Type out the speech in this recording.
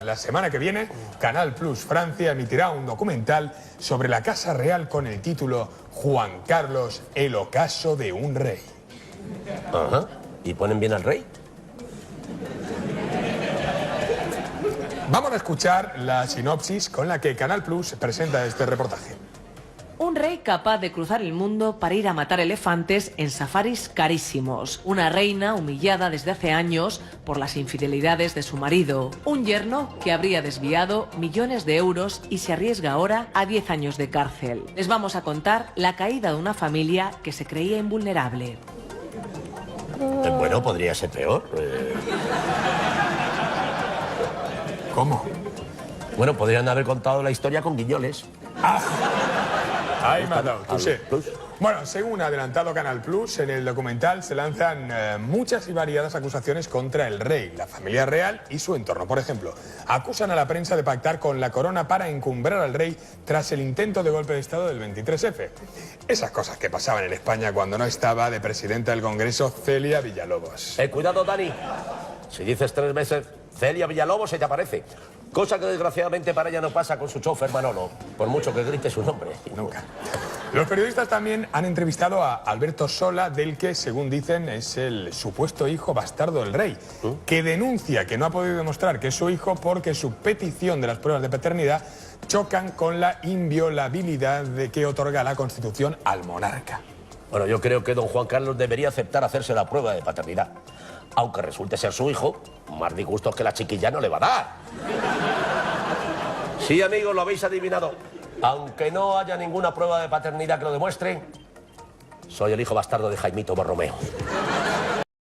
la semana que viene, Canal Plus Francia emitirá un documental sobre la Casa Real con el título Juan Carlos, el ocaso de un rey. Ajá. ¿Y ponen bien al rey? Vamos a escuchar la sinopsis con la que Canal Plus presenta este reportaje. Un rey capaz de cruzar el mundo para ir a matar elefantes en safaris carísimos. Una reina humillada desde hace años por las infidelidades de su marido. Un yerno que habría desviado millones de euros y se arriesga ahora a 10 años de cárcel. Les vamos a contar la caída de una familia que se creía invulnerable. Bueno, podría ser peor. ¿Cómo? Bueno, podrían haber contado la historia con guiñoles. Ahí me ha dado, touché. Bueno, según ha adelantado Canal Plus, en el documental se lanzan muchas y variadas acusaciones contra el rey, la familia real y su entorno. Por ejemplo, acusan a la prensa de pactar con la corona para encumbrar al rey tras el intento de golpe de Estado del 23F. Esas cosas que pasaban en España cuando no estaba de presidenta del Congreso Celia Villalobos. Cuidado, Dani. Si dices 3 meses, Celia Villalobos se te aparece. Cosa que desgraciadamente para ella no pasa con su chofer Manolo, por mucho que grite su nombre. Nunca. Los periodistas también han entrevistado a Alberto Sola, del que, según dicen, es el supuesto hijo bastardo del rey, que denuncia que no ha podido demostrar que es su hijo porque su petición de las pruebas de paternidad chocan con la inviolabilidad de que otorga la Constitución al monarca. Bueno, yo creo que don Juan Carlos debería aceptar hacerse la prueba de paternidad. Aunque resulte ser su hijo, más disgustos que la chiquilla no le va a dar. Sí, amigos, lo habéis adivinado. Aunque no haya ninguna prueba de paternidad que lo demuestre, soy el hijo bastardo de Jaimito Borromeo.